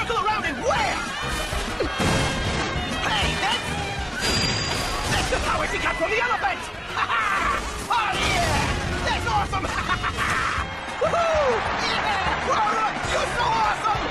circle around and wham! Hey, that's the power she got from the elephant! Oh yeah! That's awesome! Woohoo! Yeah! Whoa, you're so awesome!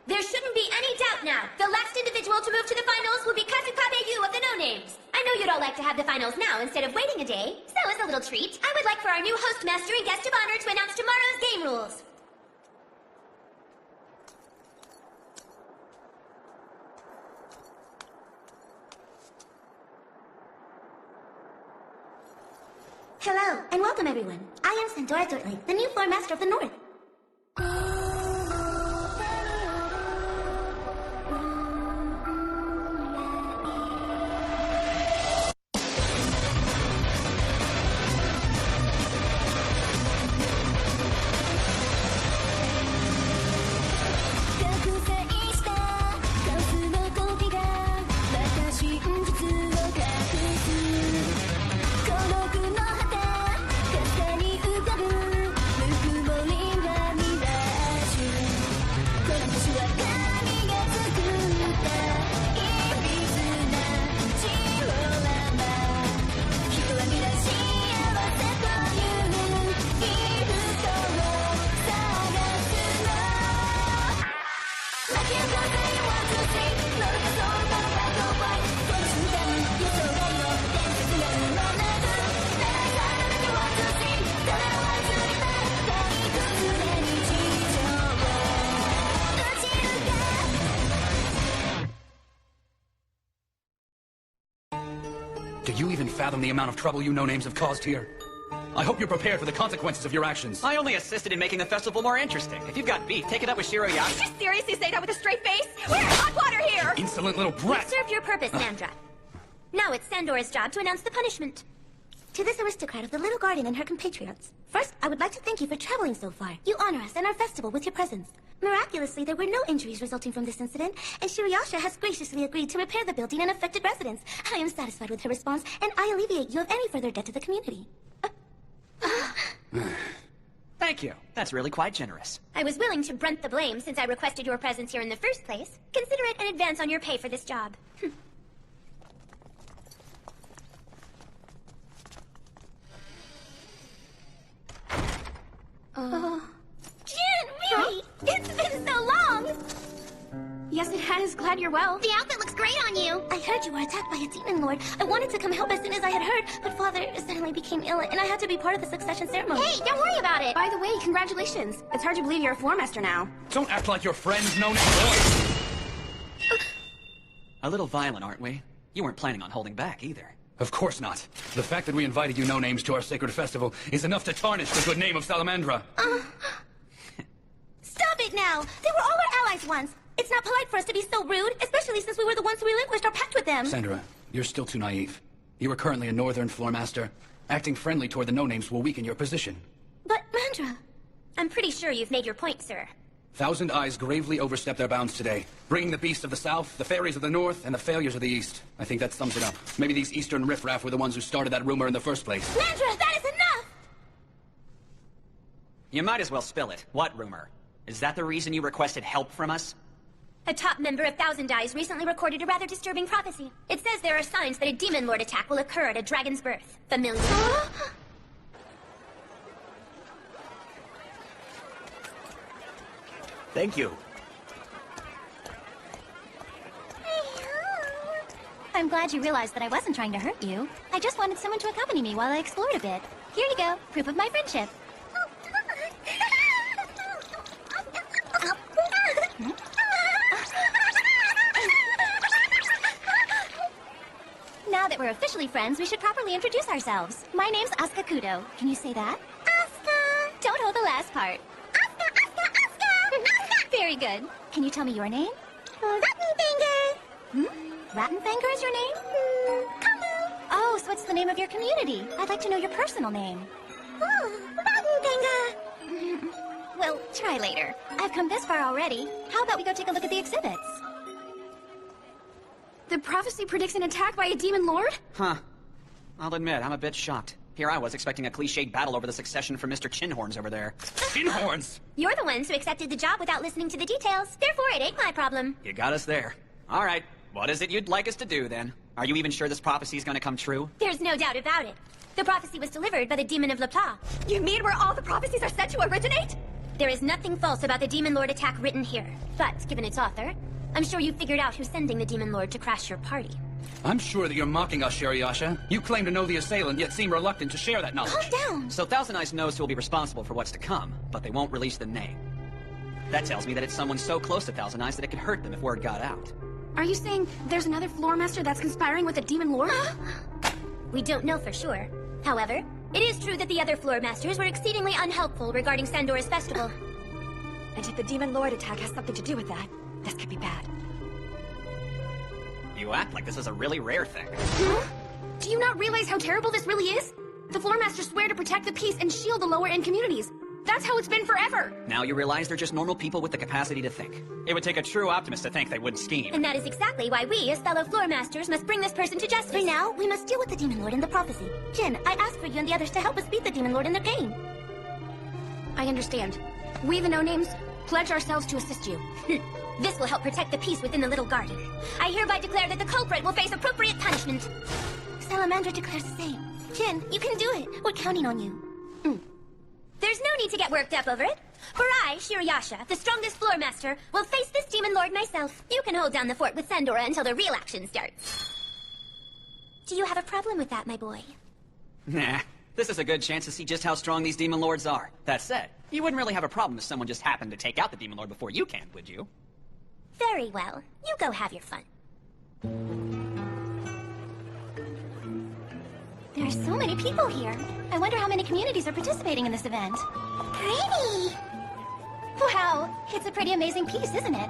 There shouldn't be any doubt now. The last individual to move to the finals will be Kazukage Yu of the No Names. I know you'd all like to have the finals now instead of waiting a day. So as a little treat, I would like for our new host master and guest of honor to announce tomorrow's game rules. Hello, and welcome everyone. I am Sandora Dortley, the new floor master of the North. Do you even fathom the amount of trouble you no-names have caused here? I hope you're prepared for the consequences of your actions. I only assisted in making the festival more interesting. If you've got beef, take it up with Shiroyasha. Did you seriously say that with a straight face? We're hot water here! Insolent little brat! You served your purpose, Sandra. Now it's Sandora's job to announce the punishment. To this aristocrat of the little garden and her compatriots, first, I would like to thank you for traveling so far. You honor us and our festival with your presence. Miraculously, there were no injuries resulting from this incident, and Shiroyasha has graciously agreed to repair the building and affected residents. I am satisfied with her response, and I alleviate you of any further debt to the community. Thank you. That's really quite generous. I was willing to brunt the blame since I requested your presence here in the first place. Consider it an advance on your pay for this job. Jin, Miri! It's been so long! Yes, it has. Glad you're well. The outfit looks great on you. I heard you were attacked by a demon lord. I wanted to come help as soon as I had heard, but Father suddenly became ill, and I had to be part of the succession ceremony. Hey, don't worry about it. By the way, congratulations. It's hard to believe you're a floor master now. Don't act like your friends no-name boys! A little violent, aren't we? You weren't planning on holding back, either. Of course not. The fact that we invited you no-names to our sacred festival is enough to tarnish the good name of Salamandra. Stop it now! They were all our allies once. It's not polite for us to be so rude, especially since we were the ones who relinquished our pact with them. Sandra, you're still too naive. You are currently a northern floor master. Acting friendly toward the no-names will weaken your position. But, Mandra... I'm pretty sure you've made your point, sir. Thousand Eyes gravely overstepped their bounds today, bringing the beasts of the south, the fairies of the north, and the failures of the east. I think that sums it up. Maybe these eastern riffraff were the ones who started that rumor in the first place. Mandra, that is enough! You might as well spill it. What rumor? Is that the reason you requested help from us? A top member of Thousand Eyes recently recorded a rather disturbing prophecy. It says there are signs that a demon lord attack will occur at a dragon's birth. Familiar? Thank you. I'm glad you realized that I wasn't trying to hurt you. I just wanted someone to accompany me while I explored a bit. Here you go, proof of my friendship. Now that we're officially friends, we should properly introduce ourselves. My name's Asuka Kudo. Can you say that? Asuka! Don't hold the last part. Asuka, Asuka, Asuka! Asuka! Very good. Can you tell me your name? Rattenfinger. Rattenfinger is your name? Kamu. Oh, so it's the name of your community. I'd like to know your personal name. Oh, Rattenfinger. Well, try later. I've come this far already. How about we go take a look at the exhibits? The prophecy predicts an attack by a demon lord? Huh. I'll admit, I'm a bit shocked. Here I was expecting a cliched battle over the succession from Mr. Chinhorns over there. Chinhorns! You're the ones who accepted the job without listening to the details. Therefore, it ain't my problem. You got us there. All right, what is it you'd like us to do, then? Are you even sure this prophecy is going to come true? There's no doubt about it. The prophecy was delivered by the Demon of Lapta. You mean where all the prophecies are said to originate? There is nothing false about the Demon Lord attack written here. But, given its author, I'm sure you figured out who's sending the Demon Lord to crash your party. I'm sure that you're mocking us, Sheriyasha. You claim to know the assailant, yet seem reluctant to share that knowledge. Calm down! So Thousand Eyes knows who will be responsible for what's to come, but they won't release the name. That tells me that it's someone so close to Thousand Eyes that it could hurt them if word got out. Are you saying there's another floor master that's conspiring with the Demon Lord? We don't know for sure. However, it is true that the other floor masters were exceedingly unhelpful regarding Sandor's festival. And if the Demon Lord attack has something to do with that, this could be bad. You act like this is a really rare thing. Huh? Do you not realize how terrible this really is? The floor masters swear to protect the peace and shield the lower-end communities. That's how it's been forever! Now you realize they're just normal people with the capacity to think. It would take a true optimist to think they wouldn't scheme. And that is exactly why we, as fellow floor masters, must bring this person to justice. For now, we must deal with the Demon Lord and the prophecy. Jin, I asked for you and the others to help us beat the Demon Lord in their game. I understand. We, the No-Names, pledge ourselves to assist you. This will help protect the peace within the little garden. I hereby declare that the culprit will face appropriate punishment. Salamandra declares the same. Jin, you can do it. We're counting on you. There's no need to get worked up over it. For I, Shirayasha, the strongest floor master, will face this Demon Lord myself. You can hold down the fort with Sandora until the real action starts. Do you have a problem with that, my boy? Nah. This is a good chance to see just how strong these Demon Lords are. That said, you wouldn't really have a problem if someone just happened to take out the Demon Lord before you can, would you? Very well. You go have your fun. There are so many people here. I wonder how many communities are participating in this event. Pretty! Wow, it's a pretty amazing piece, isn't it?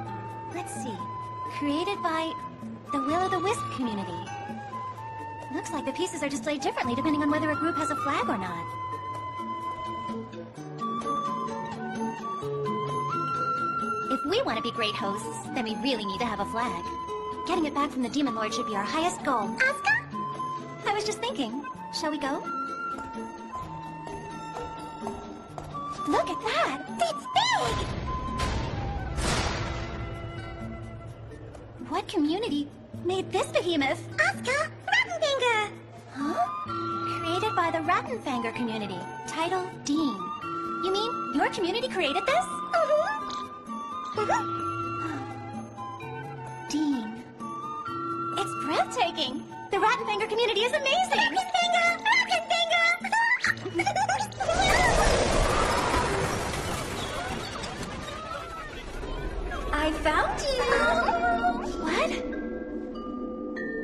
Let's see. Created by the Will-o'-the-Wisp community. Looks like the pieces are displayed differently depending on whether a group has a flag or not. If we want to be great hosts, then we really need to have a flag. Getting it back from the Demon Lord should be our highest goal. Asuka? I was just thinking. Shall we go? Look at that! It's big! What community made this behemoth? Asuka! Rattenfinger! Huh? Created by the Rattenfinger community. Title, Dean. You mean your community created this? Dean. It's breathtaking! The Rattenfinger community is amazing! Rattenfinger! Rattenfinger! I found you! What?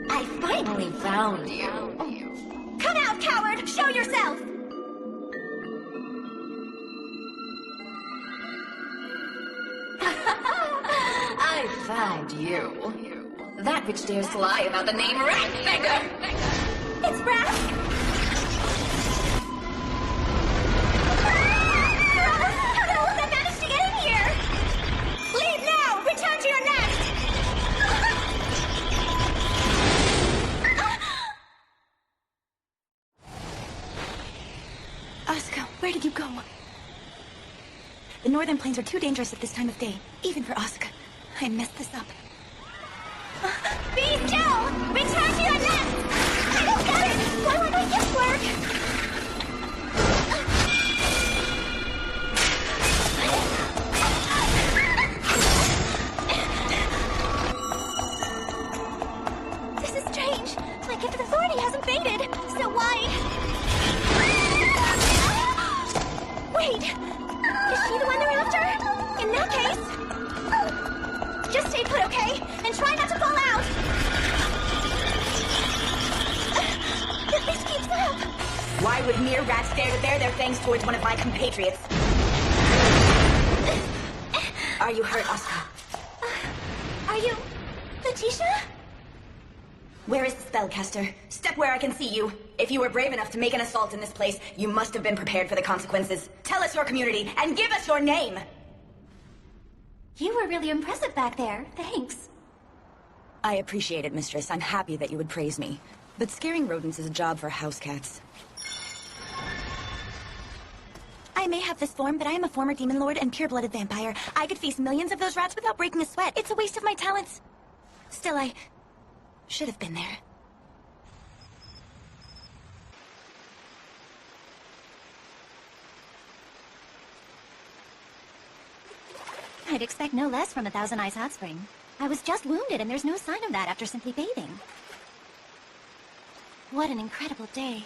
I finally found you. Come out, coward! Show yourself! I found you. That which dares to lie about the name Ratfinger! It's Brask! How the hell did that manage to get in here? Leave now! Return to your nest! Asuka, where did you go? The northern plains are too dangerous at this time of day, even for Asuka. I messed this up. Be still! Return to your nest! I don't get it! Why won't my gift work? This is strange. My gift of authority hasn't faded. So why... Wait! Is she the one they're after? In that case... Just stay put, okay? And try not to fall out! At least keep up! Why would mere rats dare to bare their fangs towards one of my compatriots? Are you hurt, Asuka? Are you... Letitia? Where is the spellcaster? Step where I can see you. If you were brave enough to make an assault in this place, you must have been prepared for the consequences. Tell us your community, and give us your name! You were really impressive back there. Thanks. I appreciate it, mistress. I'm happy that you would praise me. But scaring rodents is a job for house cats. I may have this form, but I am a former demon lord and pure-blooded vampire. I could feast millions of those rats without breaking a sweat. It's a waste of my talents. Still, I should have been there. I'd expect no less from a Thousand Eyes Hot Spring. I was just wounded, and there's no sign of that after simply bathing. What an incredible day.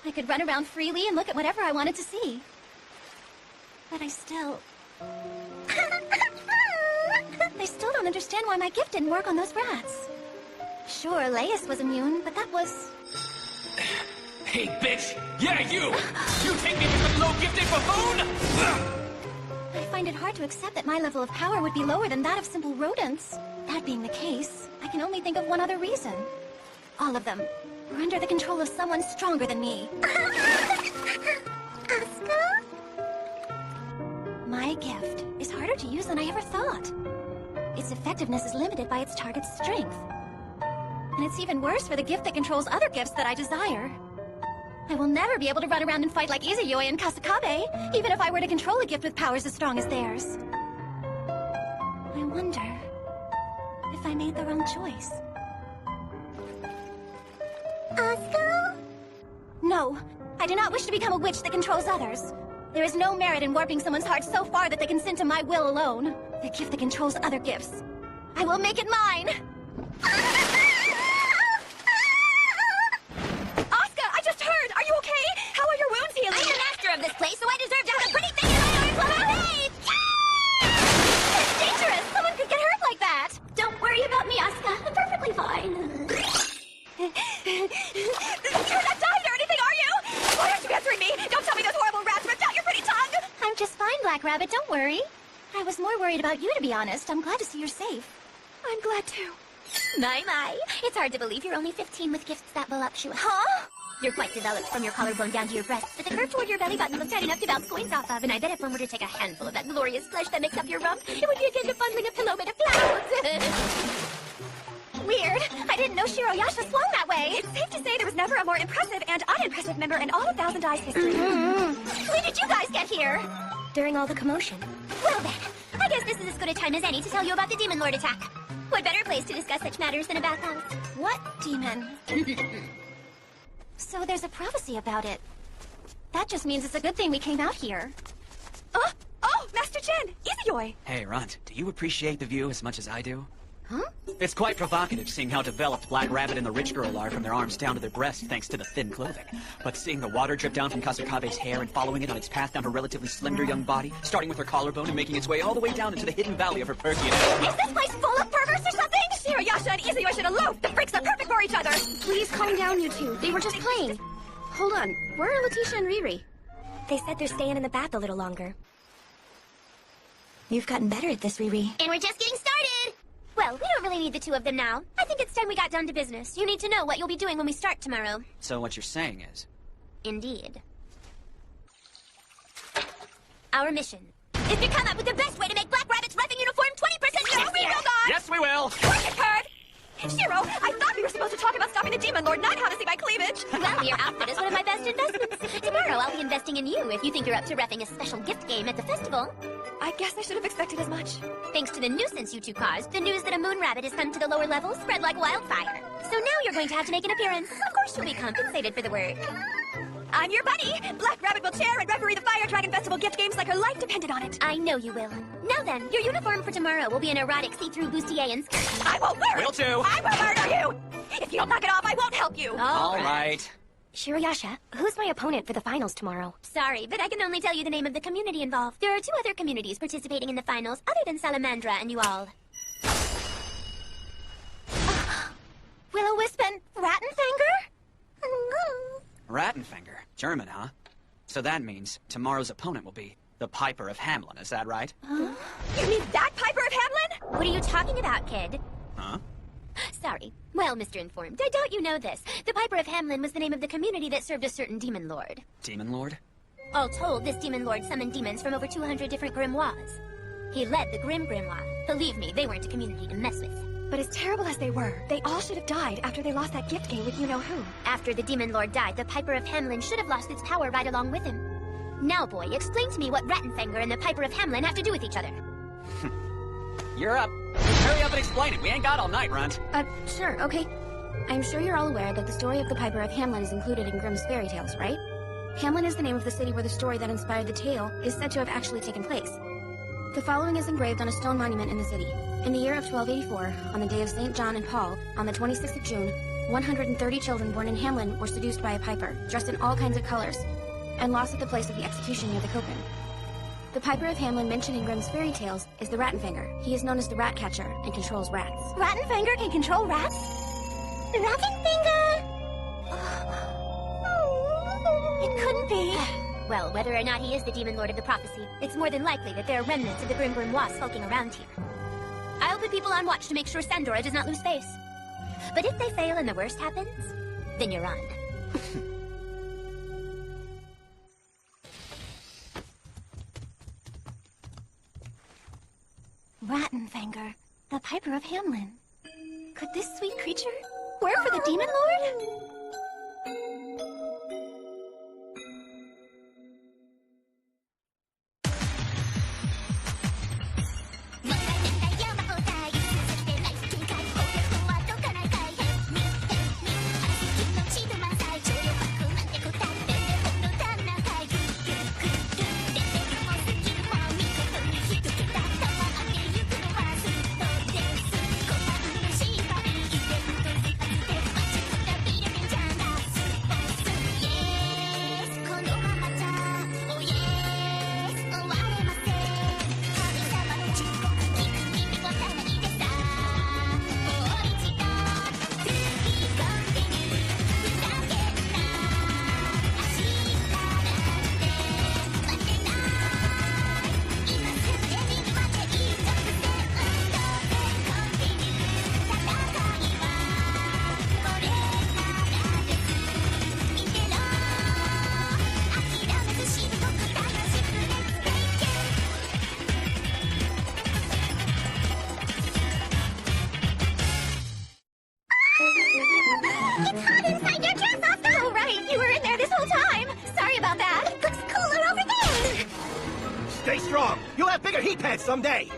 I could run around freely and look at whatever I wanted to see. But I still don't understand why my gift didn't work on those rats. Sure, Laius was immune, but that was... Hey, bitch! Yeah, you! You take me for some low-gifted buffoon? I find it hard to accept that my level of power would be lower than that of simple rodents. That being the case, I can only think of one other reason. All of them were under the control of someone stronger than me. Asuka? My gift is harder to use than I ever thought. Its effectiveness is limited by its target's strength. And it's even worse for the gift that controls other gifts that I desire. I will never be able to run around and fight like Izuyoi and Kasakabe, even if I were to control a gift with powers as strong as theirs. I wonder if I made the wrong choice. Asuka? No, I do not wish to become a witch that controls others. There is no merit in warping someone's heart so far that they consent to my will alone. The gift that controls other gifts. I will make it mine! Asuka, I just heard! Are you okay? How are your wounds healing? I'm the master of this place, so I deserve to have a pretty thing in my arms while I bathe! It's dangerous! Someone could get hurt like that! Don't worry about me, Asuka. I'm perfectly fine. You're not dying or anything, are you? Why aren't you answering me? Don't tell me those horrible rats ripped out your pretty tongue! I'm just fine, Black Rabbit, don't worry. I was more worried about you, to be honest. I'm glad to see you're safe. I'm glad too. My. It's hard to believe you're only 15 with gifts that voluptuous. Huh? You're quite developed from your collarbone down to your breasts, but the curve toward your belly button looks tight enough to bounce coins off of, and I bet if one were to take a handful of that glorious flesh that makes up your rump, it would be akin to fondling a pillow made of clouds. Weird. I didn't know Shiroyasha swung that way. It's safe to say there was never a more impressive and unimpressive member in all of Thousand Eyes history. When did you guys get here? During all the commotion. Well then, I guess this is as good a time as any to tell you about the Demon Lord attack. What better place to discuss such matters than a bathhouse? What demon? So there's a prophecy about it. That just means it's a good thing we came out here. Oh, Master Chen! Izuyoi! Hey, Runt, do you appreciate the view as much as I do? Huh? It's quite provocative seeing how developed Black Rabbit and the Rich Girl are from their arms down to their breasts thanks to the thin clothing. But seeing the water drip down from Kasakabe's hair and following it on its path down her relatively slender young body, starting with her collarbone and making its way all the way down into the hidden valley of her Perseus. Is this place full of perverts or something? Shiroyasha and Izuyoi should elope! The freaks are perfect for each other! Please calm down, you two. They were just playing. Hold on. Where are Letitia and Riri? They said they're staying in the bath a little longer. You've gotten better at this, Riri. And we're just getting started! Well, we don't really need the two of them now. I think it's time we got down to business. You need to know what you'll be doing when we start tomorrow. So what you're saying is... Indeed. Our mission is to come up with the best way to make Black Rabbit's reffing uniform 20% more real. Yes, we will! Work it, Kurt! Shiro, I thought we were supposed to talk about stopping the Demon Lord, not how to see my cleavage! Well, your outfit is one of my best investments. Tomorrow I'll be investing in you if you think you're up to reffing a special gift game at the festival. I guess I should have expected as much. Thanks to the nuisance you two caused, the news that a moon rabbit has come to the lower levels spread like wildfire. So now you're going to have to make an appearance. Of course you'll be compensated for the work. I'm your buddy! Black Rabbit will chair and referee the Fire Dragon Festival gift games like her life depended on it. I know you will. Now then, your uniform for tomorrow will be an erotic see-through bustier and skirt. I won't wear it! Will too! I will murder you! If you don't knock it off, I won't help you! All right. Shiroyasha, who's my opponent for the finals tomorrow? Sorry, but I can only tell you the name of the community involved. There are 2 other communities participating in the finals other than Salamandra and you all. Will-O-Wisp and Rattenfinger? Rattenfinger. German, huh? So that means tomorrow's opponent will be the Piper of Hamelin, is that right? You mean that Piper of Hamelin? What are you talking about, kid? Huh? Sorry. Well, Mr. Informed, I doubt you know this. The Piper of Hamelin was the name of the community that served a certain demon lord. Demon Lord? All told, this demon lord summoned demons from over 200 different grimoires. He led the Grim Grimoire. Believe me, they weren't a community to mess with. But as terrible as they were, they all should have died after they lost that gift game with you-know-who. After the demon lord died, the Piper of Hamelin should have lost its power right along with him. Now, boy, explain to me what Rattenfänger and the Piper of Hamelin have to do with each other. You're up. Hurry up and explain it. We ain't got all night, Runt. Sure, okay. I'm sure you're all aware that the story of the Piper of Hamelin is included in Grimm's fairy tales, right? Hamelin is the name of the city where the story that inspired the tale is said to have actually taken place. The following is engraved on a stone monument in the city. In the year of 1284, on the day of St. John and Paul, on the 26th of June, 130 children born in Hamelin were seduced by a piper, dressed in all kinds of colors, and lost at the place of the execution near the Koppen. The Piper of Hamelin mentioned in Grimm's fairy tales is the Rattenfänger. He is known as the rat catcher and controls rats. Rattenfänger can control rats? Rattenfänger! It couldn't be. Well, whether or not he is the demon lord of the prophecy, it's more than likely that there are remnants of the Grim Grimoire skulking around here. I'll put people on watch to make sure Sandora does not lose face. But if they fail and the worst happens, then you're on. Rattenfänger, the Piper of Hamelin. Could this sweet creature work for the Demon Lord? Stay strong. You'll have bigger heat pads someday.